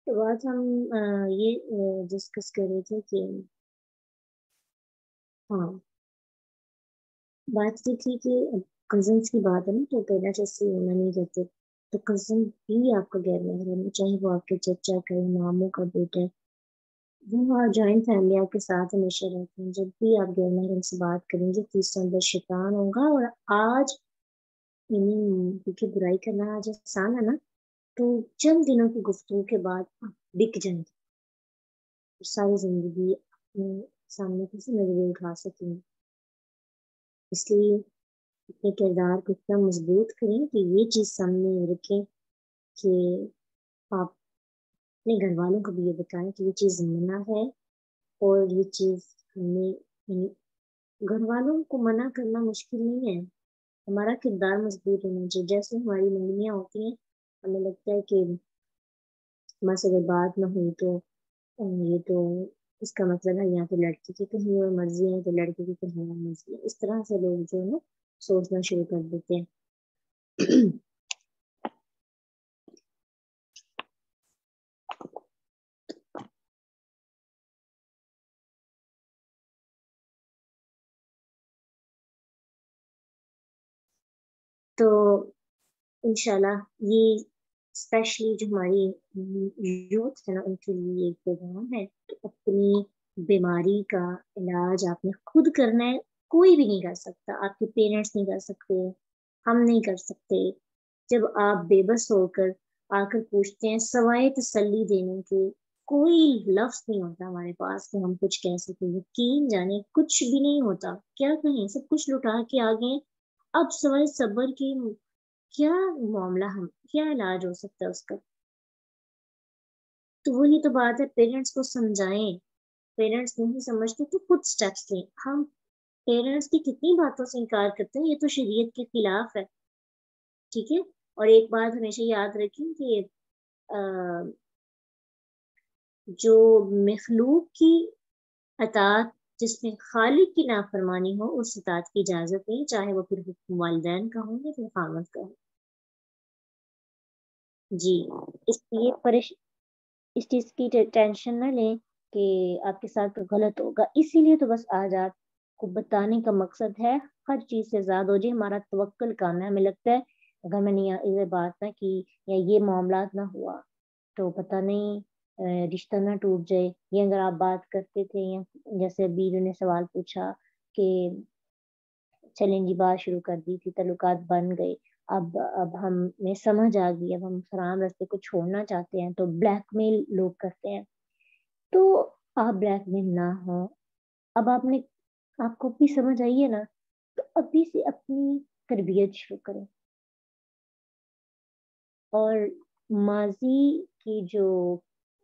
تو بات ہم یہ ڈسکس کر رہے تھے کہ ہاں بات یہ تھی کہ کزنس کی بات ہے نا، تو پیرنٹس اس سے ہونا نہیں کرتے، تو کزن بھی آپ کا غیر محرم ہے، چاہے وہ آپ کے چچا کا ہے، ماموں کا بیٹا ہے، وہ جوائنٹ فیملی آپ کے ساتھ ہمیشہ رہتے ہیں۔ جب بھی آپ غیر محرم سے بات کریں گے تیسرا نمبر شیطان ہوگا۔ اور آج کیونکہ برائی کرنا آج آسان ہے نا، تو چند دنوں کی گفتگو کے بعد آپ بک جائیں گے، ساری زندگی اپنے سامنے کسی نظر اٹھا سکیں گے۔ اس لیے اپنے کردار کو اتنا مضبوط کریں کہ یہ چیز سامنے رکھیں کہ آپ اپنے گھر والوں کو بھی یہ بتائیں کہ یہ چیز منع ہے، اور یہ چیز ہمیں گھر والوں کو منع کرنا مشکل نہیں ہے، ہمارا کردار مضبوط ہونا چاہیے۔ جیسے ہماری ممیاں ہوتی ہیں، ہمیں لگتا ہے کہ ہمارے سے اگر بات نہ ہوئی تو یہ تو اس کا مطلب ہے یہاں تو لڑکی کی کہیں اور مرضی ہے تو لڑکے کی کہیں اور مرضی ہے، اس طرح سے لوگ جو ہے نا سوچنا شروع کر دیتے ہیں۔ تو انشاءاللہ یہ اسپیشلی جو ہماری یوتھ ہے نا ان کے لیے ایک پیغام ہے کہ اپنی بیماری کا علاج آپ نے خود کرنا ہے، کوئی بھی نہیں کر سکتا، آپ کے پیرنٹس نہیں کر سکتے، ہم نہیں کر سکتے۔ جب آپ بے بس ہو کر آ کر پوچھتے ہیں سوائے تسلی دینے کے کوئی لفظ نہیں ہوتا ہمارے پاس کہ ہم کچھ کہہ سکیں، یقین جانے کچھ بھی نہیں ہوتا، کیا کہیں، سب کچھ لٹا کے آ گئے۔ اب سوائے صبر کی کیا معاملہ، ہم کیا علاج ہو سکتا ہے اس کا؟ تو وہی تو بات ہے، پیرنٹس کو سمجھائیں، پیرنٹس نہیں سمجھتے تو خود سٹیپس لیں۔ ہم پیرنٹس کی کتنی باتوں سے انکار کرتے ہیں، یہ تو شریعت کے خلاف ہے، ٹھیک ہے۔ اور ایک بات ہمیشہ یاد رکھیں کہ جو مخلوق کی اطاعت جس میں خالق کی نافرمانی ہو اس اطاعت کی اجازت نہیں، چاہے وہ پھر والدین کا ہو یا پھر خامد کا ہو۔ جی، اس لیے اس چیز کی ٹینشن نہ لیں کہ آپ کے ساتھ غلط ہوگا، اسی لیے تو بس آج آپ کو بتانے کا مقصد ہے ہر چیز سے زیادہ ہو جائے ہمارا توکل کام ہے۔ ہمیں لگتا ہے اگر میں نے یہ بات نہ کی یا یہ معاملات نہ ہوا تو پتہ نہیں رشتہ نہ ٹوٹ جائے، یا اگر آپ بات کرتے تھے یا جیسے ابھی نے سوال پوچھا کہ چلیں جی بات شروع کر دی تھی، تعلقات بن گئے، اب ہمیں سمجھ آ گئی، اب ہم حرام راستے کو چھوڑنا چاہتے ہیں تو بلیک میل لوگ کرتے ہیں۔ تو آپ بلیک میل نہ ہو، اب آپ کو بھی سمجھ آئیے نا، تو ابھی سے اپنی تربیت شروع کریں، اور ماضی کی جو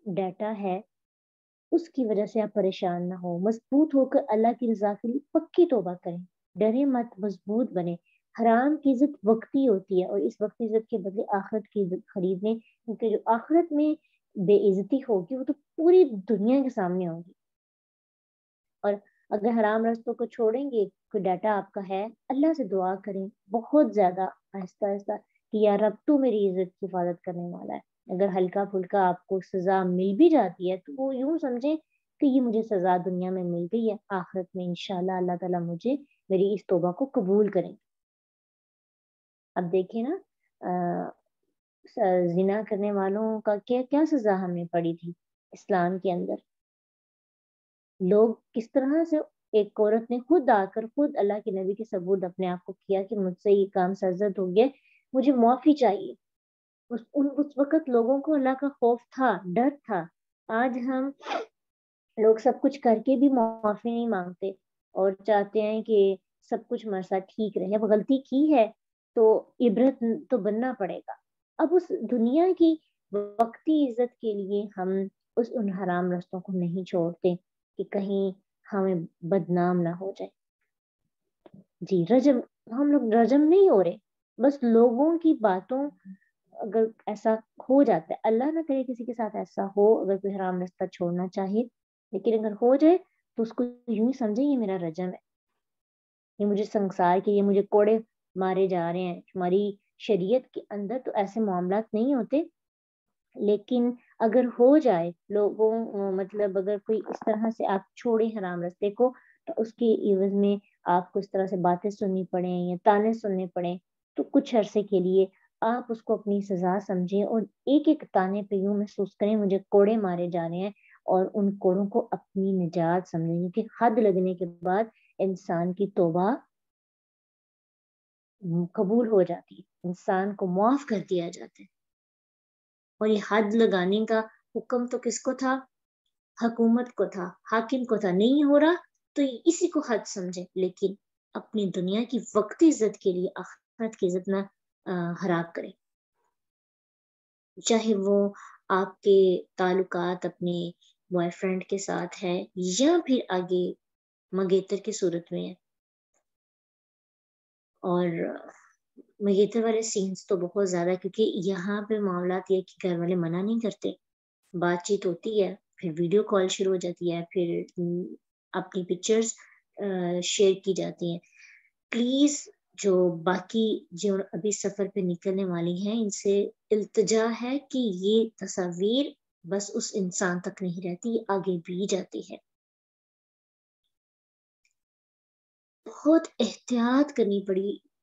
ڈیٹا ہے اس کی وجہ سے آپ پریشان نہ ہو، مضبوط ہو کر اللہ کی رضا کے لیے پکی توبہ کریں، ڈرے مت، مضبوط بنے۔ حرام کی عزت وقتی ہوتی ہے، اور اس وقتی عزت کے بدلے آخرت کی عزت خرید لیں، کیونکہ جو آخرت میں بے عزتی ہوگی وہ تو پوری دنیا کے سامنے ہوگی۔ اور اگر حرام رستوں کو چھوڑیں گے، کوئی ڈیٹا آپ کا ہے، اللہ سے دعا کریں بہت زیادہ آہستہ آہستہ کہ یا رب تو میری عزت کی حفاظت کرنے والا ہے۔ اگر ہلکا پھلکا آپ کو سزا مل بھی جاتی ہے تو وہ یوں سمجھیں کہ یہ مجھے سزا دنیا میں مل گئی ہے، آخرت میں انشاءاللہ اللہ تعالیٰ مجھے میری اس توبہ کو قبول کریں۔ اب دیکھیں نا زنا کرنے والوں کا کیا سزا ہمیں پڑی تھی اسلام کے اندر، لوگ کس طرح سے ایک عورت نے خود آ کر خود اللہ کے نبی کے ثبوت اپنے آپ کو کیا کہ مجھ سے یہ کام سرزد ہو گیا، مجھے معافی چاہیے۔ اس وقت لوگوں کو اللہ کا خوف تھا، ڈر تھا۔ آج ہم لوگ سب کچھ کر کے بھی معافی نہیں مانگتے اور چاہتے ہیں کہ سب کچھ ہمارے ساتھ ٹھیک رہے۔ اب غلطی کی ہے تو عبرت تو بننا پڑے گا۔ اب اس دنیا کی وقتی عزت کے لیے ہم ان حرام رستوں کو نہیں چھوڑتے کہ کہیں ہمیں بدنام نہ ہو جائے۔ جی، ہم لوگ رجم نہیں ہو رہے، بس لوگوں کی باتوں اگر ایسا ہو جاتا ہے، اللہ نہ کرے کسی کے ساتھ ایسا ہو، اگر کوئی حرام رستہ چھوڑنا چاہے، لیکن اگر ہو جائے تو اس کو یوں ہی سمجھیں یہ میرا رجم ہے، یہ مجھے سنسار کے، یہ مجھے کوڑے مارے جا رہے ہیں۔ ہماری شریعت کے اندر تو ایسے معاملات نہیں ہوتے، لیکن اگر ہو جائے لوگوں مطلب اگر کوئی اس طرح سے آپ چھوڑیں حرام راستے کو تو اس کے عوض میں آپ کو اس طرح سے باتیں سننی پڑیں یا تانے سننے پڑیں تو کچھ عرصے کے لیے آپ اس کو اپنی سزا سمجھیں اور ایک ایک تانے پہ یوں محسوس کریں مجھے کوڑے مارے جا رہے ہیں اور ان کوڑوں کو اپنی نجات سمجھیں کہ حد لگنے کے بعد انسان کی توبہ قبول ہو جاتی ہے، انسان کو معاف کر دیا جاتا ہے۔ اور یہ حد لگانے کا حکم تو کس کو تھا؟ حکومت کو تھا، حاکم کو تھا۔ نہیں ہو رہا تو اسی کو حد سمجھے، لیکن اپنی دنیا کی وقتی عزت کے لیے آخرت کی عزت نہ خراب کرے، چاہے وہ آپ کے تعلقات اپنے بوائے فرینڈ کے ساتھ ہے یا پھر آگے منگیتر کی صورت میں ہے۔ اور منگیتر والے سینس تو بہت زیادہ، کیونکہ یہاں پہ معاملات یہ کہ گھر والے منع نہیں کرتے، بات چیت ہوتی ہے، پھر ویڈیو کال شروع ہو جاتی ہے، پھر اپنی پکچرز شیئر کی جاتی ہیں۔ پلیز جو باقی جو ابھی سفر پہ نکلنے والی ہیں ان سے التجا ہے کہ یہ تصاویر بس اس انسان تک نہیں رہتی، یہ آگے بھی جاتی ہے۔ بہت احتیاط کرنی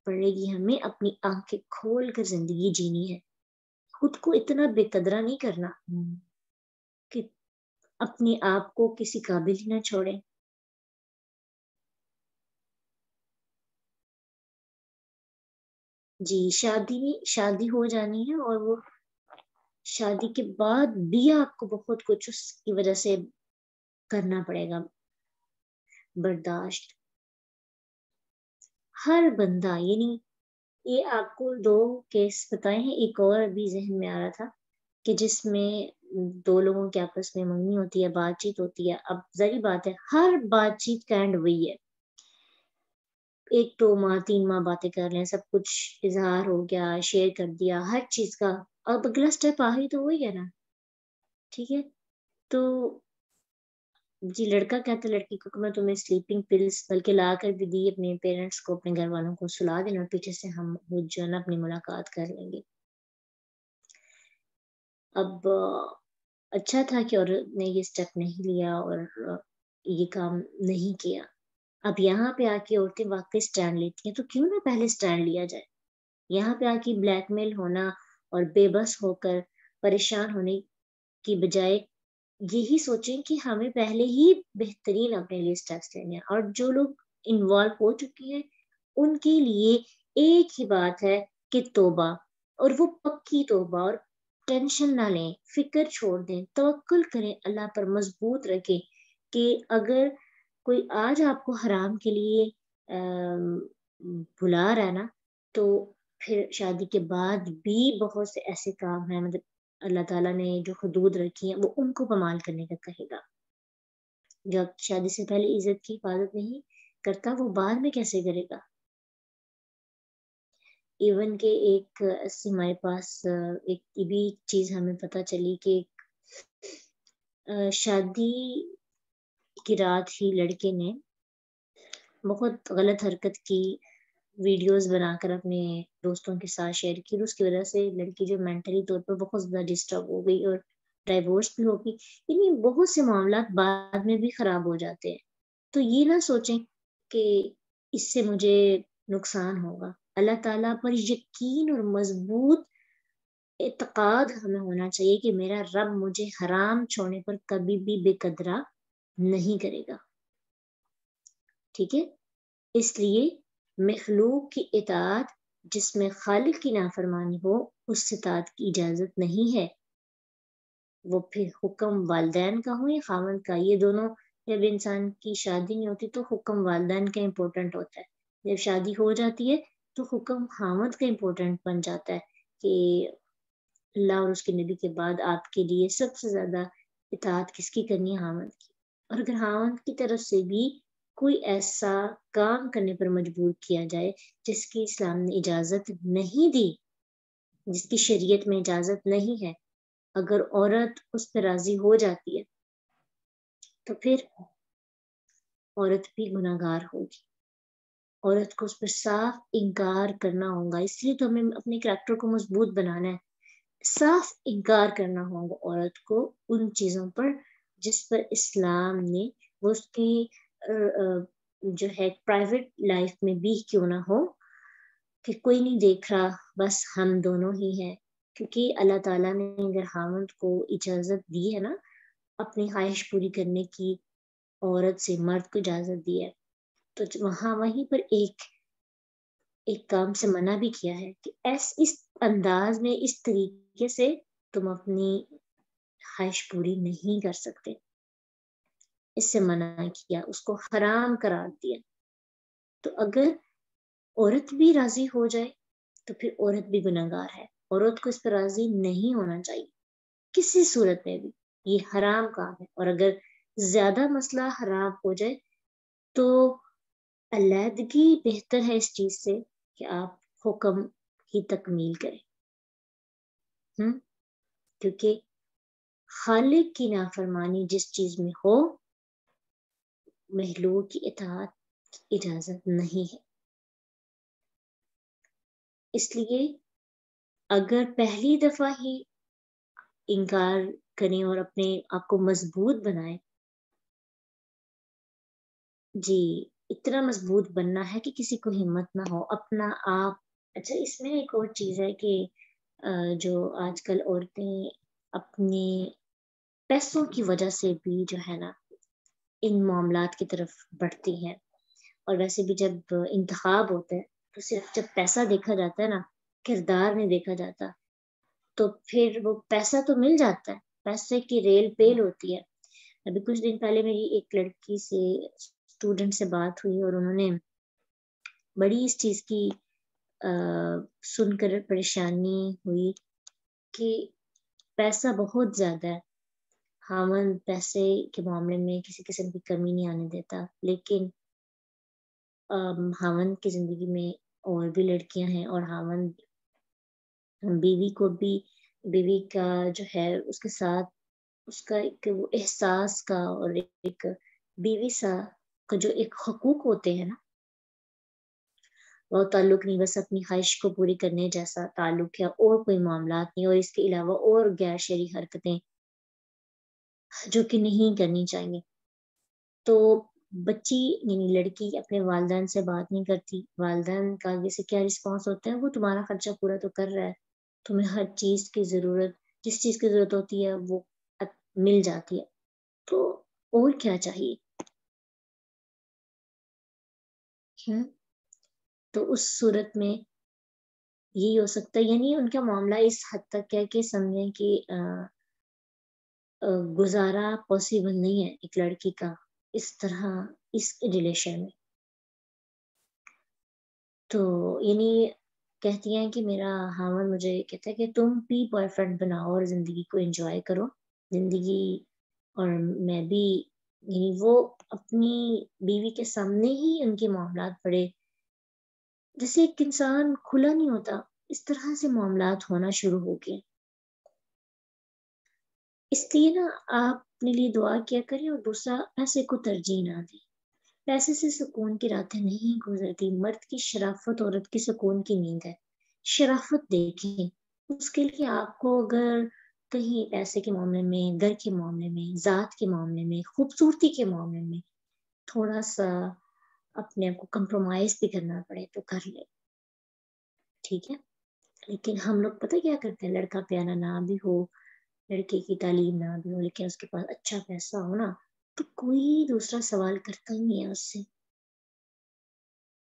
پڑے گی ہمیں، اپنی آنکھیں کھول کر زندگی جینی ہے، خود کو اتنا بے قدرہ نہیں کرنا کہ اپنے آپ کو کسی قابل ہی نہ چھوڑے۔ جی، شادی ہو جانی ہے، اور وہ شادی کے بعد بھی آپ کو بہت کچھ اس کی وجہ سے کرنا پڑے گا، برداشت۔ ہر بندہ، یعنی یہ آپ کو دو کیس بتائے ہیں، ایک اور ابھی ذہن میں آ رہا تھا کہ جس میں دو لوگوں کے آپس میں منگنی ہوتی ہے، بات چیت ہوتی ہے۔ اب ظاہر بات ہے ہر بات چیت کا اینڈ وہی ہے، 1-2 ماہ 3 ماہ باتیں کر لیں، سب کچھ اظہار ہو گیا، شیئر کر دیا ہر چیز کا، اب اگلا اسٹیپ آخری تو وہی ہے نا، ٹھیک ہے؟ تو جی، لڑکا کہتا ہے لڑکی کو کہ میں تمہیں سلیپنگ پلس بلکہ لا کر بھی دی اپنے پیرنٹس کو، اپنے گھر والوں کو سلا دینا، اور پیچھے سے ہم جو ہے نا اپنی ملاقات کر لیں گے۔ اب اچھا تھا کہ عورت نے یہ اسٹیپ نہیں لیا اور یہ کام نہیں کیا۔ اب یہاں پہ آ کے عورتیں واقعی سٹینڈ لیتی ہیں تو کیوں نہ پہلے سٹینڈ لیا جائے؟ یہاں پہ آ کے بلیک میل ہونا اور بے بس ہو کر پریشان ہونے کی بجائے یہی سوچیں کہ ہمیں پہلے ہی بہترین اپنے لیے سٹیپس لینے ہیں، اور جو لوگ انوالو ہو چکے ہیں ان کے لیے ایک ہی بات ہے کہ توبہ، اور وہ پکی توبہ، اور ٹینشن نہ لیں، فکر چھوڑ دیں، توکل کریں اللہ پر، مضبوط رکھیں کہ اگر کوئی آج آپ کو حرام کے لیے بلا رہا ہے نا، تو پھر شادی کے بعد بھی بہت سے ایسے کام ہیں، مطلب اللہ تعالیٰ نے جو حدود رکھی ہیں وہ ان کو پامال کرنے کا کہے گا۔ جو شادی سے پہلے عزت کی حفاظت نہیں کرتا وہ بعد میں کیسے کرے گا؟ ایون کہ ایک ایسے ہمارے پاس ایک یہ بھی چیز ہمیں پتہ چلی کہ شادی کی رات ہی لڑکے نے بہت غلط حرکت کی، ویڈیوز بنا کر اپنے دوستوں کے ساتھ شیئر کی، اور اس کی وجہ سے لڑکی جو مینٹلی طور پر بہت زیادہ ڈسٹرب ہو گئی اور ڈائیورس بھی ہوگی۔ یعنی بہت سے معاملات بعد میں بھی خراب ہو جاتے ہیں، تو یہ نہ سوچیں کہ اس سے مجھے نقصان ہوگا۔ اللہ تعالیٰ پر یقین اور مضبوط اعتقاد ہمیں ہونا چاہیے کہ میرا رب مجھے حرام چھوڑنے پر کبھی بھی بے قدرہ نہیں کرے گا، ٹھیک ہے؟ اس لیے مخلوق کی اطاعت جس میں خالق کی نافرمانی ہو اس اطاعت کی اجازت نہیں ہے، وہ پھر حکم والدین کا ہو یا خاوند کا۔ یہ دونوں جب انسان کی شادی نہیں ہوتی تو حکم والدین کا امپورٹنٹ ہوتا ہے، جب شادی ہو جاتی ہے تو حکم خاوند کا امپورٹنٹ بن جاتا ہے کہ اللہ اور اس کے نبی کے بعد آپ کے لیے سب سے زیادہ اطاعت کس کی کرنی ہے؟ خاوند کی۔ اور اگر خاوند کی طرف سے بھی کوئی ایسا کام کرنے پر مجبور کیا جائے جس کی اسلام نے اجازت نہیں دی، جس کی شریعت میں اجازت نہیں ہے، اگر عورت اس پہ راضی ہو جاتی ہے تو پھر عورت بھی گناہگار ہوگی، عورت کو اس پر صاف انکار کرنا ہوگا۔ اس لیے تو ہمیں اپنے کریکٹر کو مضبوط بنانا ہے صاف انکار کرنا ہوگا عورت کو ان چیزوں پر جس پر اسلام نے وہ اس کی جو ہے پرائیویٹ لائف میں بھی کیوں نہ ہو کہ کوئی نہیں دیکھ رہا، بس ہم دونوں ہی ہیں. کیونکہ اللہ تعالیٰ نے اگر خاوند کو اجازت دی ہے نا اپنی خواہش پوری کرنے کی، عورت سے مرد کو اجازت دی ہے، تو وہاں وہیں پر ایک کام سے منع بھی کیا ہے کہ اس انداز میں اس طریقے سے تم اپنی خواہش پوری نہیں کر سکتے. اس سے منع کیا، اس کو حرام قرار دیا. تو اگر عورت بھی راضی ہو جائے تو پھر عورت بھی گنہگار ہے. عورت کو اس پر راضی نہیں ہونا چاہیے کسی صورت میں بھی، یہ حرام کام ہے. اور اگر زیادہ مسئلہ حرام ہو جائے تو علیحدگی بہتر ہے اس چیز سے کہ آپ حکم کی تکمیل کریں. کیونکہ خالق کی نافرمانی جس چیز میں ہو، مخلوق کی اطاعت کی اجازت نہیں ہے. اس لیے اگر پہلی دفعہ ہی انکار کریں اور اپنے آپ کو مضبوط بنائیں، جی اتنا مضبوط بننا ہے کہ کسی کو ہمت نہ ہو اپنا آپ. اچھا اس میں ایک اور چیز ہے کہ جو آج کل عورتیں اپنے پیسوں کی وجہ سے بھی جو ہے نا ان معاملات کی طرف بڑھتی ہیں. اور ویسے بھی جب انتخاب ہوتا ہے تو صرف جب پیسہ دیکھا جاتا ہے نا، کردار نہیں دیکھا جاتا، تو پھر وہ پیسہ تو مل جاتا ہے، پیسے کی ریل پیل ہوتی ہے. ابھی کچھ دن پہلے میری ایک لڑکی سے اسٹوڈنٹ سے بات ہوئی اور انہوں نے بڑی اس چیز کی سن کر پریشانی ہوئی کہ پیسہ بہت زیادہ ہے. خاوند پیسے کے معاملے میں کسی قسم کی کمی نہیں آنے دیتا، لیکن خاوند کی زندگی میں اور بھی لڑکیاں ہیں، اور خاوند بیوی کو بھی، بیوی کا جو ہے اس کے ساتھ اس کا ایک وہ احساس کا اور ایک بیوی سا کا جو ایک حقوق ہوتے ہیں نا، وہ تعلق نہیں بس اپنی خواہش کو پوری کرنے جیسا تعلق ہے، اور کوئی معاملات نہیں، اور اس کے علاوہ اور غیر شرعی حرکتیں جو کہ نہیں کرنی چاہیے. تو بچی یعنی لڑکی اپنے والدین سے بات نہیں کرتی، والدین کا آگے سے کیا رسپانس ہوتا ہے، وہ تمہارا خرچہ پورا تو کر رہا ہے، تمہیں ہر چیز کی ضرورت، جس چیز کی ضرورت ہوتی ہے وہ مل جاتی ہے، تو اور کیا چاہیے. تو اس صورت میں یہی ہو سکتا ہے. یعنی ان کا معاملہ اس حد تک ہے کہ سمجھیں کہ گزارا پاسبل نہیں ہے ایک لڑکی کا اس طرح اس ریلیشن میں. تو یعنی کہتی ہیں کہ میرا خاوند مجھے کہتا ہے کہ تم بھی بوائے فرینڈ بناؤ اور زندگی کو انجوائے کرو زندگی، اور میں بھی، یعنی وہ اپنی بیوی کے سامنے ہی ان کے معاملات پڑے جیسے ایک انسان کھلا نہیں ہوتا، اس طرح سے معاملات ہونا شروع ہو گئے. اس لیے نا آپ اپنے لیے دعا کیا کریں، اور دوسرا پیسے کو ترجیح نہ دیں. پیسے سے سکون کی راتیں نہیں گزرتی. مرد کی شرافت عورت کی سکون کی نیند ہے. شرافت دیکھیں، اس کے لیے آپ کو اگر کہیں پیسے کے معاملے میں، گھر کے معاملے میں، ذات کے معاملے میں، خوبصورتی کے معاملے میں تھوڑا سا اپنے آپ کو کمپرومائز بھی کرنا پڑے تو کر لے، ٹھیک ہے. لیکن ہم لوگ پتہ کیا کرتے ہیں، لڑکا پیارا نہ بھی ہو، لڑکے کی تعلیم نہ بھی ہو، لیکن اس کے پاس اچھا پیسہ ہو نا، تو کوئی دوسرا سوال کرتا ہی نہیں ہے اس سے.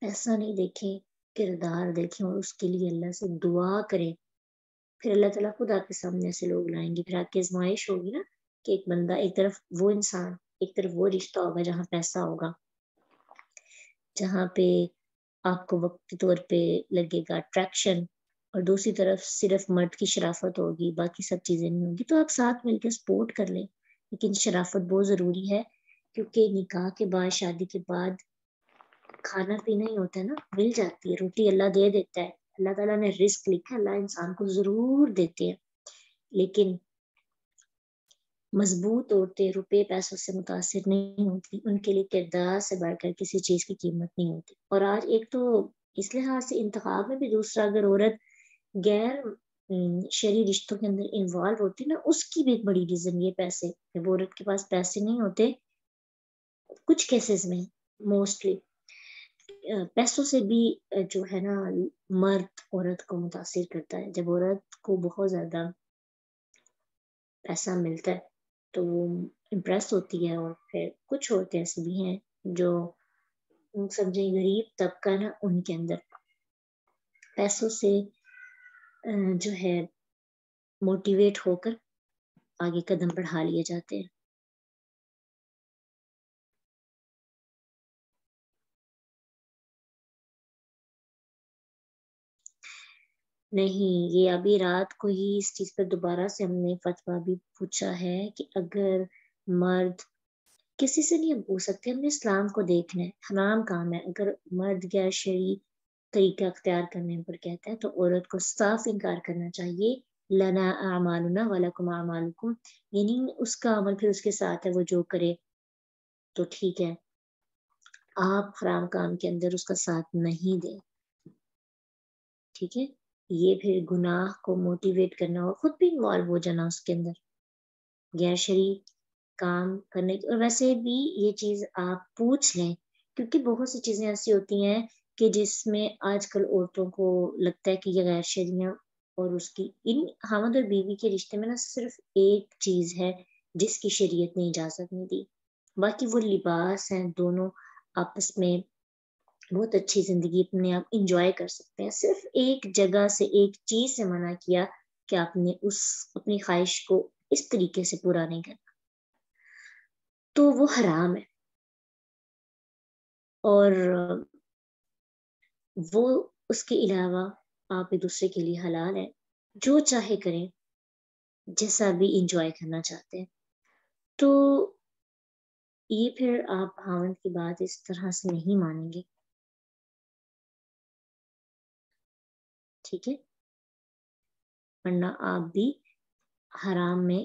پیسہ نہیں دیکھیں، کردار دیکھیں، اور اس کے لیے اللہ سے دعا کریں. پھر اللہ تعالیٰ خود آپ کے سامنے ایسے لوگ لائیں گے. پھر آپ کی آزمائش ہوگی نا کہ ایک بندہ، ایک طرف وہ انسان، ایک طرف وہ رشتہ ہوگا جہاں پیسہ ہوگا، جہاں پہ آپ کو وقتی طور پہ لگے گا اٹریکشن، اور دوسری طرف صرف مرد کی شرافت ہوگی، باقی سب چیزیں نہیں ہوگی. تو آپ ساتھ مل کے سپورٹ کر لیں، لیکن شرافت بہت ضروری ہے، کیونکہ نکاح کے بعد، شادی کے بعد کھانا پینا ہی ہوتا ہے نا، مل جاتی ہے روٹی، اللہ دے دیتا ہے. اللہ تعالیٰ نے رزق لکھا، اللہ انسان کو ضرور دیتے ہیں، لیکن مضبوط عورتیں روپے پیسوں سے متاثر نہیں ہوتی. ان کے لیے کردار سے بڑھ کر کسی چیز کی قیمت نہیں ہوتی. اور آج ایک تو اس لحاظ سے انتخاب میں بھی، دوسرا اگر عورت غیر شرعی رشتوں کے اندر انوالو ہوتے نا، اس کی بھی ایک بڑی ریزن یہ پیسے. جب عورت کے پاس پیسے نہیں ہوتے کچھ کیسز میں موسٹلی پیسوں سے بھی جو ہے نا مرد عورت کو متاثر کرتا ہے. جب عورت کو بہت زیادہ پیسہ ملتا ہے تو وہ امپریس ہوتی ہے، اور پھر کچھ عورتیں ایسے بھی ہیں جو سمجھیں غریب طبقہ نا، ان کے اندر پیسوں سے جو ہے موٹیویٹ ہو کر آگے قدم بڑھا لیے جاتے ہیں. نہیں، یہ ابھی رات کو ہی اس چیز پر دوبارہ سے ہم نے فتویٰ بھی پوچھا ہے کہ اگر مرد کسی سے نہیں پوچھ سکتے، ہم نے اسلام کو دیکھنا ہے. حرام کام ہے. اگر مرد غیر شرعی طریقہ اختیار کرنے پر کہتا ہے تو عورت کو صاف انکار کرنا چاہیے. لنا اعمالنا ولکم اعمالکم، یعنی اس کا عمل پھر اس کے ساتھ ہے، وہ جو کرے تو ٹھیک ہے، آپ حرام کام کے اندر اس کا ساتھ نہیں دیں. ٹھیک ہے، یہ پھر گناہ کو موٹیویٹ کرنا اور خود بھی انوالو ہو جانا اس کے اندر غیر شرعی کام کرنے کی. اور ویسے بھی یہ چیز آپ پوچھ لیں، کیونکہ بہت سی چیزیں ایسی ہوتی ہیں کہ جس میں آج کل عورتوں کو لگتا ہے کہ یہ غیر شرعی ہیں، اور اس کی ان خاوند اور بیوی کے رشتے میں نا صرف ایک چیز ہے جس کی شریعت نے اجازت نہیں دی، باقی وہ لباس ہیں، دونوں آپس میں بہت اچھی زندگی اپنے آپ انجوائے کر سکتے ہیں. صرف ایک جگہ سے ایک چیز سے منع کیا کہ آپ نے اس اپنی خواہش کو اس طریقے سے پورا نہیں کرنا، تو وہ حرام ہے. اور وہ اس کے علاوہ آپ ایک دوسرے کے لیے حلال ہے، جو چاہے کریں، جیسا بھی انجوائے کرنا چاہتے ہیں. تو یہ پھر آپ خاوند کی بات اس طرح سے نہیں مانیں گے. ٹھیک ہے، ورنہ آپ بھی حرام میں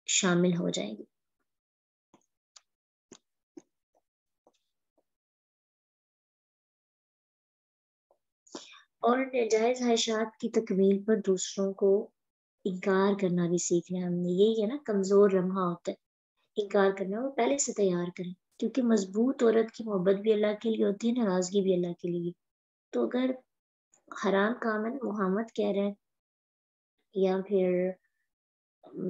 شامل ہو جائیں گے. اور ناجائز خواہشات کی تکمیل پر دوسروں کو انکار کرنا بھی سیکھنا ہے ہم نے. یہی ہے نا کمزور لمحہ ہوتا ہے انکار کرنا، وہ پہلے سے تیار کریں، کیونکہ مضبوط عورت کی محبت بھی اللہ کے لیے ہوتی ہے، ناراضگی بھی اللہ کے لیے. تو اگر حرام کام ہے نا محمد کہہ رہے ہیں، یا پھر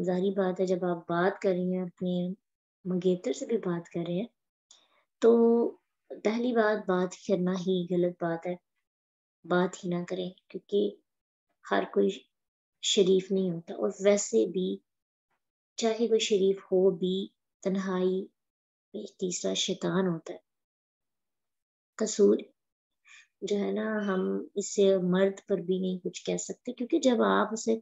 ظاہری بات ہے جب آپ بات کر رہی ہیں اپنے منگیتر سے بھی بات کر رہے ہیں، تو پہلی بات کرنا ہی غلط بات ہے. بات ہی نہ کریں، کیونکہ ہر کوئی شریف نہیں ہوتا، اور ویسے بھی چاہے کوئی شریف ہو بھی تنہائی میں تیسرا شیطان ہوتا ہے. قصور جو ہے نا ہم اس سے مرد پر بھی نہیں کچھ کہہ سکتے، کیونکہ جب آپ اسے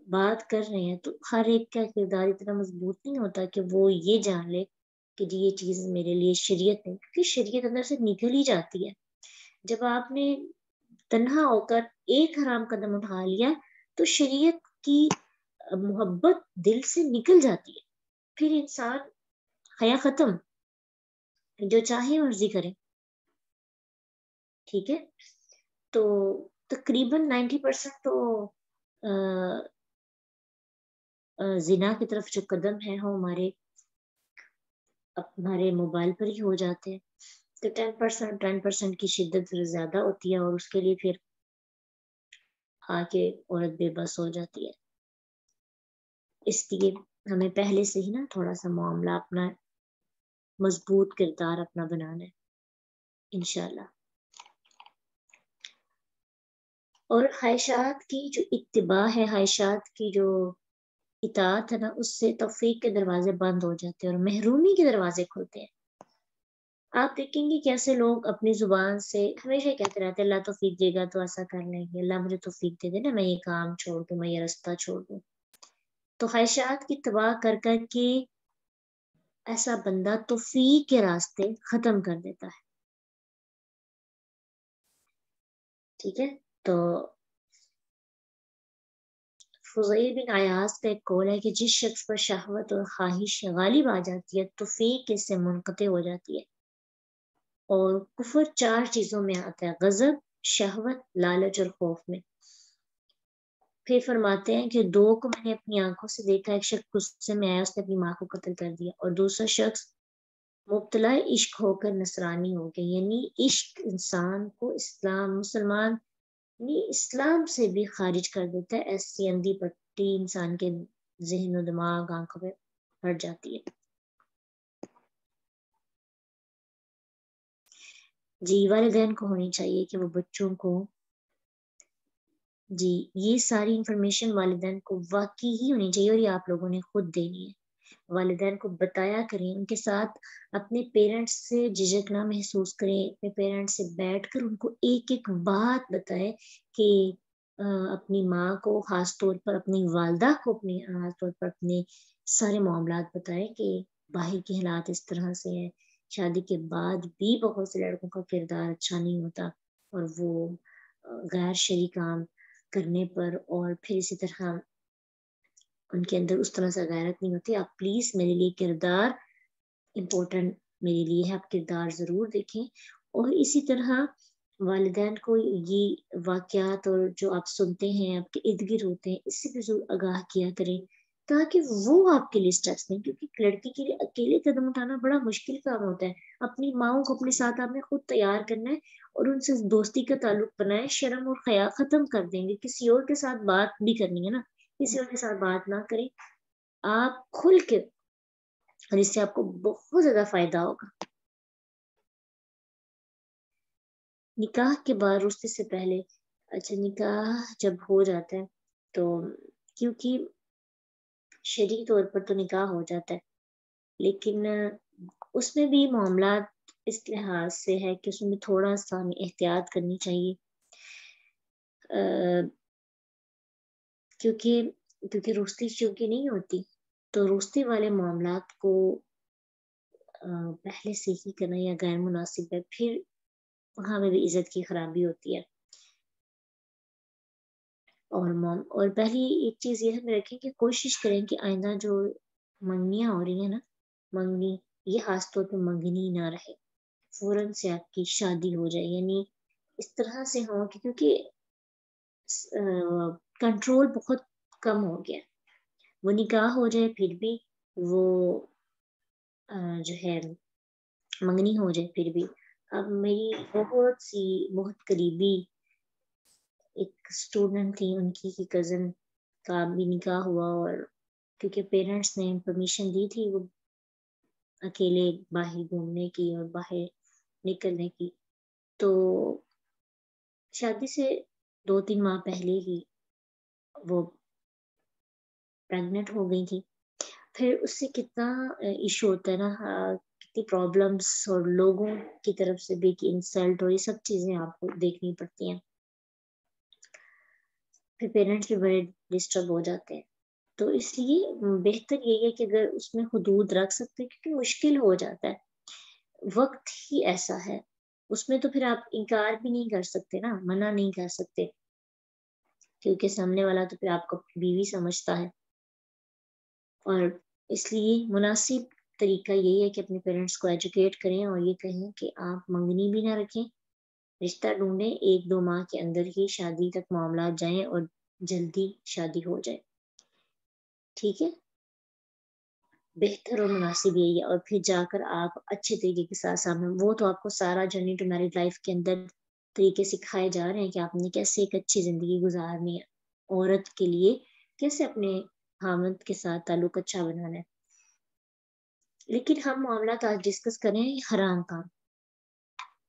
بات کر رہے ہیں تو ہر ایک کا کردار اتنا مضبوط نہیں ہوتا کہ وہ یہ جان لے کہ جی یہ چیز میرے لیے شریعت نہیں، کیونکہ شریعت اندر سے نکل ہی جاتی ہے. جب آپ نے تنہا ہو کر ایک حرام قدم اٹھا لیا تو شریعت کی محبت دل سے نکل جاتی ہے، پھر انسان حیا ختم، جو چاہے مرضی کرے. ٹھیک ہے، تو تقریباً 90% تو زنا کی طرف جو قدم ہے وہ ہمارے موبائل پر ہی ہو جاتے ہیں. تو 10% کی شدت پھر زیادہ ہوتی ہے، اور اس کے لیے پھر آ کے عورت بے بس ہو جاتی ہے. اس لیے ہمیں پہلے سے ہی نا تھوڑا سا معاملہ اپنا مضبوط کردار اپنا بنانا ہے انشاءاللہ. اور خواہشات کی جو اتباع ہے، خواہشات کی جو اطاعت ہے نا، اس سے توفیق کے دروازے بند ہو جاتے ہیں اور محرومی کے دروازے کھلتے ہیں. آپ دیکھیں گے کیسے لوگ اپنی زبان سے ہمیشہ کہتے رہتے ہیں اللہ توفیق دے گا تو ایسا کر لیں گے، اللہ مجھے توفیق دے دے نا میں یہ کام چھوڑ دوں، میں یہ رستہ چھوڑ دوں. تو خواہشات کی اتباع کر کر کے ایسا بندہ توفیق کے راستے ختم کر دیتا ہے. ٹھیک ہے، تو فضیل بن عیاض کا ایک قول ہے کہ جس شخص پر شہوت اور خواہش غالب آ جاتی ہے توفیق اس سے منقطع ہو جاتی ہے. اور کفر 4 چیزوں میں آتا ہے، غضب، شہوت، لالچ اور خوف میں. پھر فرماتے ہیں کہ 2 کو میں نے اپنی آنکھوں سے دیکھا، ایک شخص غصے میں آیا، اس نے اپنی ماں کو قتل کر دیا، اور دوسرا شخص مبتلا عشق ہو کر نصرانی ہو گیا. یعنی عشق انسان کو مسلمان اسلام سے بھی خارج کر دیتا ہے. ایسی اندھی پٹی انسان کے ذہن و دماغ آنکھوں پہ پڑ جاتی ہے. جی والدین کو ہونی چاہیے کہ وہ بچوں کو جی یہ ساری انفارمیشن والدین کو واقعی ہی ہونی چاہیے، اور یہ آپ لوگوں نے خود دینی ہے. والدین کو بتایا کریں، ان کے ساتھ اپنے پیرنٹس سے جھجک نہ محسوس کریں، اپنے پیرنٹس سے بیٹھ کر ان کو ایک ایک بات بتائیں کہ اپنی ماں کو خاص طور پر، اپنی والدہ کو اپنی خاص طور پر اپنے سارے معاملات بتائیں کہ باہر کے حالات اس طرح سے ہیں. شادی کے بعد بھی بہت سے لڑکوں کا کردار اچھا نہیں ہوتا، اور وہ غیر شرعی کام کرنے پر، اور پھر اسی طرح ان کے اندر اس طرح سے غیرت نہیں ہوتی. آپ پلیز میرے لیے کردار امپورٹنٹ میرے لیے ہے، آپ کردار ضرور دیکھیں. اور اسی طرح والدین کو یہ واقعات اور جو آپ سنتے ہیں، آپ کے ارد گرد ہوتے ہیں، اس سے بھی ضرور آگاہ کیا کریں تاکہ وہ آپ کے لیے سٹیپس لیں. کیونکہ ایک لڑکی کے لیے اکیلے قدم اٹھانا بڑا مشکل کام ہوتا ہے. اپنی ماؤں کو اپنے ساتھ آپ نے خود تیار کرنا ہے، اور ان سے دوستی کا تعلق بنائے. شرم اور حیا ختم کر دیں گے. کسی اور کے ساتھ بات بھی کرنی ہے نا، کسی اور کے ساتھ بات نہ کریں، آپ کھل کے، اور اس سے آپ کو بہت زیادہ فائدہ ہوگا. نکاح کے بعد رشتے سے پہلے، اچھا نکاح جب ہو جاتا ہے تو کیونکہ شرعی طور پر تو نکاح ہو جاتا ہے، لیکن اس میں بھی معاملات اس لحاظ سے ہے کہ اس میں تھوڑا سا احتیاط کرنی چاہیے. کیونکہ روستی چونکہ نہیں ہوتی، تو روستی والے معاملات کو پہلے سے ہی کرنا یا غیر مناسب ہے، پھر وہاں میں بھی عزت کی خرابی ہوتی ہے. اور پہلی ایک چیز یہ ہمیں رکھیں کہ کوشش کریں کہ آئندہ جو منگنیاں ہو رہی ہیں نا، منگنی یہ خاص طور پہ منگنی نہ رہے، فوراً سے آپ کی شادی ہو جائے. یعنی اس طرح سے ہو کہ کیونکہ کنٹرول بہت کم ہو گیا. وہ نکاح ہو جائے پھر بھی وہ جو ہے منگنی ہو جائے پھر بھی. اب میری بہت قریبی ایک اسٹوڈنٹ تھی، ان کی کزن کا بھی نکاح ہوا، اور کیونکہ پیرنٹس نے پرمیشن دی تھی وہ اکیلے باہر گھومنے کی اور باہر نکلنے کی، تو شادی سے 2-3 ماہ پہلے ہی وہ پریگنٹ ہو گئی تھی. پھر اس سے کتنا ایشو ہوتا ہے نا، کتنی پرابلمس اور لوگوں کی طرف سے بھی کہ انسلٹ اور یہ سب چیزیں آپ کو دیکھنی پڑتی ہیں. پھر پیرنٹس بھی بڑے ڈسٹرب ہو جاتے ہیں. تو اس لیے بہتر یہی ہے کہ اگر اس میں حدود رکھ سکتے، کیونکہ مشکل ہو جاتا ہے، وقت ہی ایسا ہے. اس میں تو پھر آپ انکار بھی نہیں کر سکتے نا، منع نہیں کر سکتے، کیونکہ سامنے والا تو پھر آپ کو بیوی سمجھتا ہے. اور اس لیے مناسب طریقہ یہی ہے کہ اپنے پیرنٹس کو ایجوکیٹ کریں اور یہ کہیں کہ آپ منگنی بھی نہ رکھیں، رشتہ ڈھونڈیں، 1-2 ماہ کے اندر ہی شادی تک معاملات جائیں اور جلدی شادی ہو جائے. ٹھیک ہے، بہتر اور مناسب یہی ہے. اور پھر جا کر آپ اچھے طریقے کے ساتھ سامنے، وہ تو آپ کو سارا جرنی ٹو میرڈ لائف کے اندر طریقے سکھائے جا رہے ہیں کہ آپ نے کیسے ایک اچھی زندگی گزارنی ہے، عورت کے لیے کیسے اپنے خاوند کے ساتھ تعلق اچھا بنانا ہے. لیکن ہم معاملات آج ڈسکس کریں حرام کام،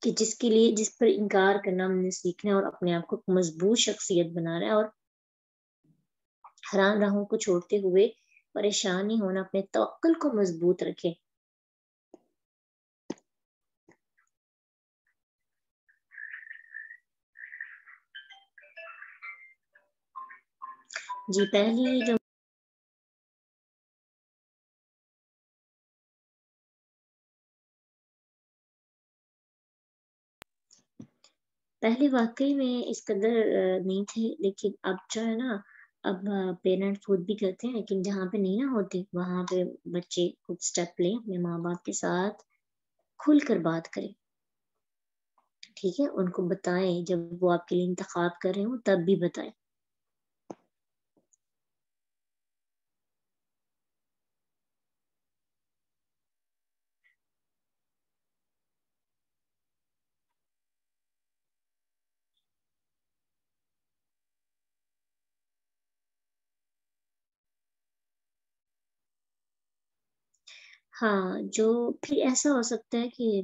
کہ جس پر انکار کرنا ہم نے سیکھنا ہے اور اپنے آپ کو مضبوط شخصیت بنانا ہے، اور حرام راہوں کو چھوڑتے ہوئے پریشان نہیں ہونا، اپنے توکل کو مضبوط رکھے. جی پہلے واقعی میں اس قدر نہیں تھے، لیکن اب جو ہے نا، اب پیرنٹ خود بھی کرتے ہیں، لیکن جہاں پہ نہیں نہ ہوتے وہاں پہ بچے خود سٹیپ لیں، اپنے ماں باپ کے ساتھ کھل کر بات کریں. ٹھیک ہے، ان کو بتائیں، جب وہ آپ کے لیے انتخاب کر رہے ہوں تب بھی بتائیں. ہاں جو پھر ایسا ہو سکتا ہے کہ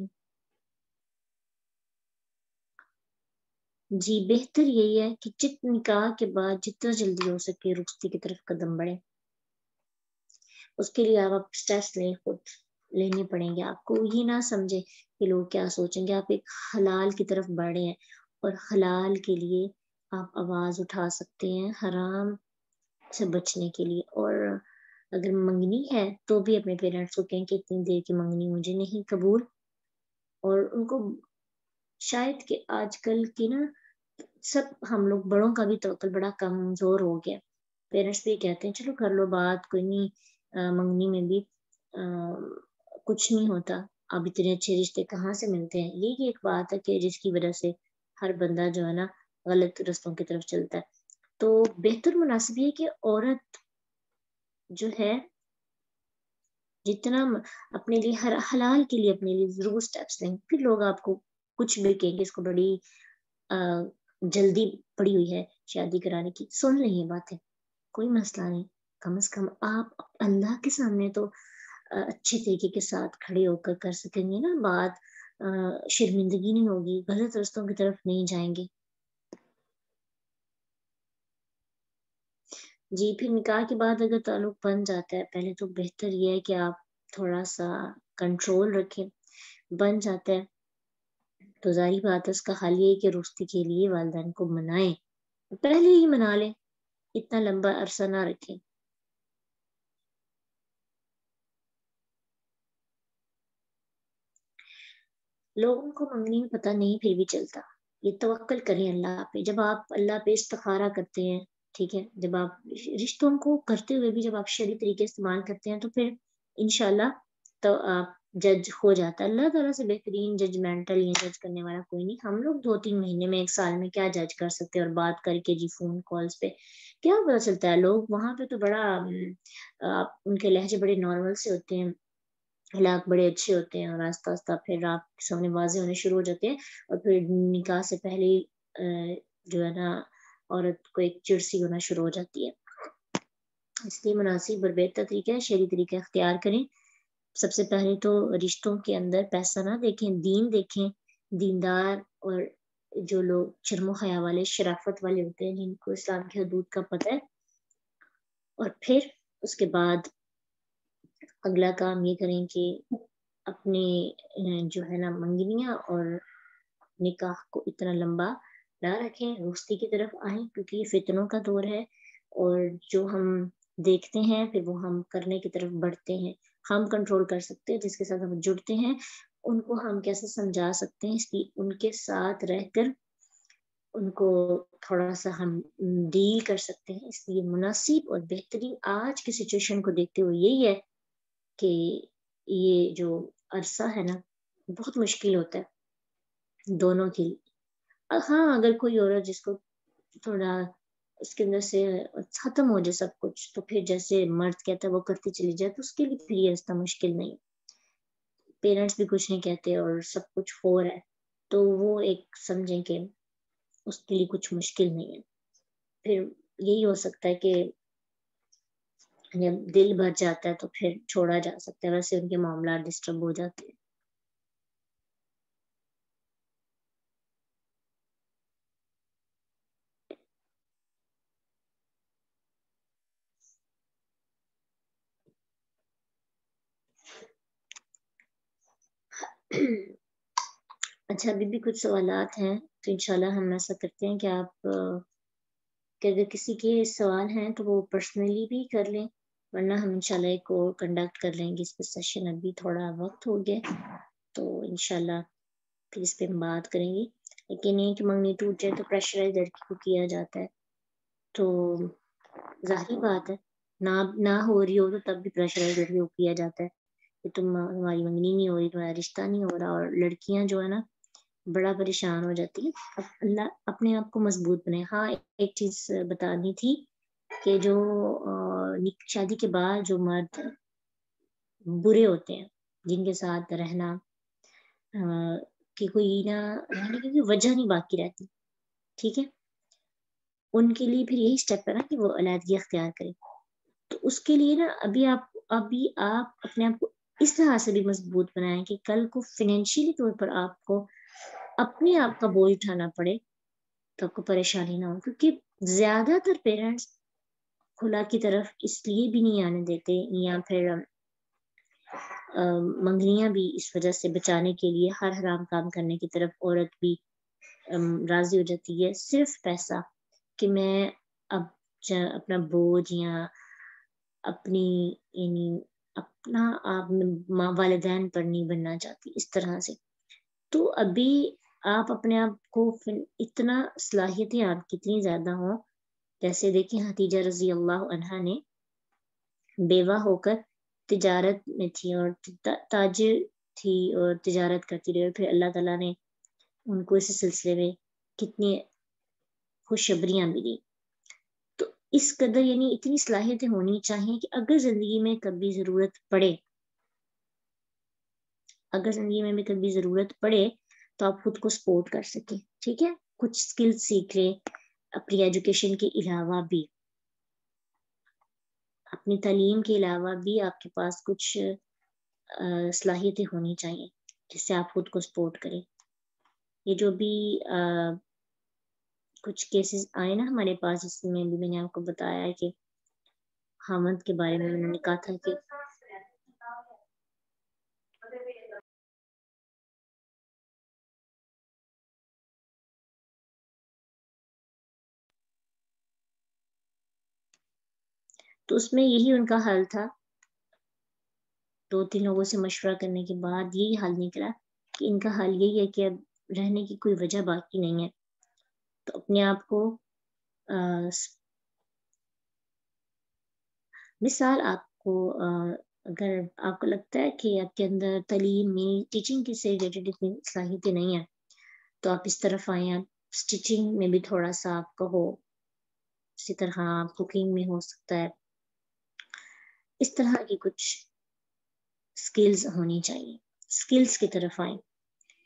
جی بہتر یہی ہے کہ نکاح کے بعد جتنا جلدی ہو سکے رخصتی کی طرف قدم بڑھے. اس کے لیے آپ اسٹیپس لیں، خود لینے پڑیں گے. آپ کو یہ نہ سمجھے کہ لوگ کیا سوچیں گے. آپ ایک حلال کی طرف بڑھے ہیں اور حلال کے لیے آپ آواز اٹھا سکتے ہیں حرام سے بچنے کے لیے. اور اگر منگنی ہے تو بھی اپنے پیرنٹس کو کہیں کہ اتنی دیر کی منگنی مجھے نہیں قبول. اور ان کو شاید کہ آج کل کی نا سب ہم لوگ بڑوں کا بھی توقل بڑا کمزور ہو گیا. پیرنٹس بھی کہتے ہیں چلو کر لو بات، کوئی نہیں، منگنی میں بھی کچھ نہیں ہوتا. اب اتنے اچھے رشتے کہاں سے ملتے ہیں. یہ ایک بات ہے کہ جس کی وجہ سے ہر بندہ جو ہے نا غلط رستوں کی طرف چلتا ہے. تو بہتر مناسب یہ کہ عورت جو ہے جتنا اپنے لیے حلال کے لیے اپنے لیے ضرور سٹیپس لیں. پھر لوگ آپ کو کچھ بھی کہیں گے اس کو بڑی جلدی پڑی ہوئی ہے شادی کرانے کی. سن لیں یہ باتیں، کوئی مسئلہ نہیں. کم از کم آپ اللہ کے سامنے تو اچھے طریقے کے ساتھ کھڑے ہو کر سکیں گے نا بات. شرمندگی نہیں ہوگی، غلط رستوں کی طرف نہیں جائیں گے. جی پھر نکاح کے بعد اگر تعلق بن جاتا ہے، پہلے تو بہتر یہ ہے کہ آپ تھوڑا سا کنٹرول رکھیں. بن جاتا ہے تو ظاہری بات ہے اس کا حل یہ ہے کہ رخصتی کے لیے والدین کو منائیں. پہلے ہی منا لیں، اتنا لمبا عرصہ نہ رکھیں. لوگوں کو منگنی میں پتہ نہیں پھر بھی چلتا. یہ توکل کریں اللہ پہ. جب آپ اللہ پہ استخارہ کرتے ہیں، ٹھیک ہے، جب آپ رشتوں کو کرتے ہوئے بھی جب آپ شرعی طریقے استعمال کرتے ہیں تو پھر انشاءاللہ تو آپ جج ہو جاتا ہے. اللہ تعالیٰ سے بہترین ججمنٹل یا جج کرنے والا کوئی نہیں. ہم لوگ 2-3 مہینے میں 1 سال میں کیا جج کر سکتے ہیں. اور بات کر کے جی فون کالز پہ کیا پتا چلتا ہے. لوگ وہاں پہ تو بڑا ان کے لہجے بڑے نارمل سے ہوتے ہیں، حالات بڑے اچھے ہوتے ہیں، اور آہستہ آہستہ پھر آپ کے سامنے واضح ہونے شروع ہو جاتے ہیں. اور پھر نکاح سے پہلے جو ہے نا عورت کو ایک چڑسی ہونا شروع ہو جاتی ہے. اس لیے مناسب اور بہتر طریقہ ہے شرعی طریقہ اختیار کریں. سب سے پہلے تو رشتوں کے اندر پیسہ نہ دیکھیں، دین دیکھیں. دیندار اور جو لوگ شرم و حیا والے، شرافت والے ہوتے ہیں، جن کو اسلام کی حدود کا پتہ ہے. اور پھر اس کے بعد اگلا کام یہ کریں کہ اپنے جو ہے نا منگنیاں اور نکاح کو اتنا لمبا نہ رکھیں، رخصتی کی طرف آئیں. کیونکہ یہ فتنوں کا دور ہے، اور جو ہم دیکھتے ہیں پھر وہ ہم کرنے کی طرف بڑھتے ہیں. ہم کنٹرول کر سکتے ہیں، جس کے ساتھ ہم جڑتے ہیں ان کو ہم کیسے سمجھا سکتے ہیں. اس لیے ان کے ساتھ رہ کر ان کو تھوڑا سا ہم ڈیل کر سکتے ہیں. اس لیے مناسب اور بہترین آج کی سچویشن کو دیکھتے ہوئے یہی ہے کہ یہ جو عرصہ ہے نا بہت مشکل ہوتا ہے دونوں کے لیے. ہاں اگر کوئی عورت جس کو تھوڑا اس کے اندر سے ختم ہو جائے سب کچھ، تو پھر جیسے مرد کہتا ہے وہ کرتی چلی جائے، تو اس کے لیے پھر یہ رستہ مشکل نہیں. پیرنٹس بھی کچھ نہیں کہتے اور سب کچھ ہو رہا ہے، تو وہ ایک سمجھیں کہ اس کے لیے کچھ مشکل نہیں ہے. پھر یہی ہو سکتا ہے کہ جب دل بھر جاتا ہے تو پھر چھوڑا جا سکتا ہے. ویسے ان کے معاملات ڈسٹرب ہو جاتے ہیں. اچھا ابھی بھی کچھ سوالات ہیں، تو انشاءاللہ ہم ایسا کرتے ہیں کہ آپ کہ اگر کسی کے سوال ہیں تو وہ پرسنلی بھی کر لیں، ورنہ ہم انشاءاللہ ایک اور کنڈکٹ کر لیں گے اس پہ سیشن. ابھی تھوڑا وقت ہو گیا تو انشاءاللہ پھر اس پہ ہم بات کریں گے. لیکن یہ کہ منگنی ٹوٹ جائے تو پریشرائز لڑکی کو کیا جاتا ہے. تو ظاہری بات ہے نہ ہو رہی ہو تو تب بھی پریشرائز لڑکی کو کیا جاتا ہے کہ تمہاری منگنی نہیں ہو رہی، تمہارا رشتہ نہیں ہو رہا. اور لڑکیاں جو ہے نا بڑا پریشان ہو جاتی ہے. اب اللہ اپنے آپ کو مضبوط بنائے. ہاں ایک چیز بتانی تھی کہ جو شادی کے بعد جو مرد برے ہوتے ہیں جن کے ساتھ رہنا کہ کوئی نہ رہنے کی وجہ نہیں باقی رہتی، ٹھیک ہے، ان کے لیے پھر یہی اسٹیپ ہے نا کہ وہ علیحدگی اختیار کرے. تو اس کے لیے نا ابھی آپ اپنے آپ کو اس طرح سے بھی مضبوط بنائیں کہ کل کو فائنینشلی طور پر آپ کو اپنے آپ کا بوجھ اٹھانا پڑے تو آپ کو پریشانی نہ ہو، کیونکہ زیادہ تر پیرنٹس خلا کی طرف اس لیے بھی نہیں آنے دیتے، یا پھر منگنیاں بھی اس وجہ سے بچانے کے لیے ہر حرام کام کرنے کی طرف عورت بھی راضی ہو جاتی ہے، صرف پیسہ کہ میں اب اپنا بوجھ یا اپنی یعنی اپنا آپ والدین پر نہیں بننا چاہتی اس طرح سے۔ تو ابھی آپ اپنے آپ کو اتنا صلاحیتیں آپ کی اتنی زیادہ ہوں، جیسے دیکھیں حتیجہ رضی اللہ عنہا نے بیوہ ہو کر تجارت میں تھی اور تاجر تھی اور تجارت کرتی رہی، اور پھر اللہ تعالیٰ نے ان کو اس سلسلے میں کتنی خوشخبریاں ملی۔ تو اس قدر یعنی اتنی صلاحیتیں ہونی چاہیے کہ اگر زندگی میں کبھی ضرورت پڑے تو آپ خود کو سپورٹ کر سکیں، ٹھیک ہے، کچھ سکل سیکھ لیں اپنی ایجوکیشن کے علاوہ بھی، اپنی تعلیم کے علاوہ بھی آپ کے پاس کچھ صلاحیتیں ہونی چاہیے جس سے آپ خود کو سپورٹ کریں۔ یہ جو بھی کچھ کیسز آئے نا ہمارے پاس، جس میں بھی میں نے آپ کو بتایا ہے کہ حامد کے بارے میں نے کہا تھا کہ تو اس میں یہی ان کا حل تھا، 2-3 لوگوں سے مشورہ کرنے کے بعد یہی حل نکلا کہ ان کا حل یہی ہے کہ اب رہنے کی کوئی وجہ باقی نہیں ہے، تو اپنے آپ کو مثال آپ کو اگر آپ کو لگتا ہے کہ آپ کے اندر تعلیم میں ٹیچنگ سے ریلیٹڈ اتنی صلاحیتیں نہیں ہیں تو آپ اس طرف آئیں، آپ اسٹیچنگ میں بھی تھوڑا سا آپ کا ہو، اسی طرح کوکنگ میں ہو سکتا ہے، اس طرح کی کچھ سکلز ہونی چاہیے، سکلز کی طرف آئیں۔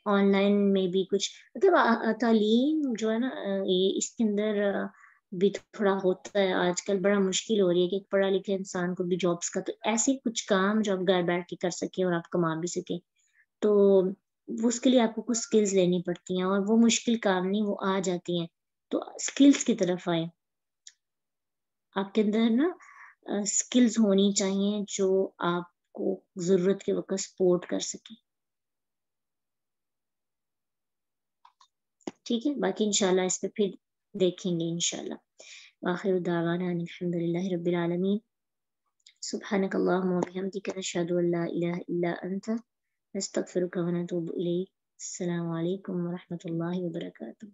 آن لائن میں بھی کچھ مطلب تعلیم جو ہے نا یہ اس کے اندر بھی تھوڑا ہوتا ہے، آج کل بڑا مشکل ہو رہی ہے کہ ایک پڑھا لکھا انسان کو بھی جابس کا، تو ایسے کچھ کام جو آپ گھر بیٹھ کے کر سکیں اور آپ کما بھی سکیں، تو اس کے لیے آپ کو کچھ سکلز لینی پڑتی ہیں، اور وہ مشکل کام نہیں، وہ آ جاتی ہیں، تو سکلز کی طرف آئیں۔ آپ کے اندر نا سکلز ہونی چاہیے جو آپ کو ضرورت کے وقت سپورٹ کر سکیں، ٹھیک ہے، باقی انشاءاللہ اس پہ پھر دیکھیں گے انشاءاللہ۔ وآخر دعوانا ان الحمدللہ رب العالمین، سبحانک اللہم وبحمدک، نشہد ان لا الہ الا انت، نستغفرک ونتوب الیک۔ السلام علیکم ورحمۃ اللہ وبرکاتہ۔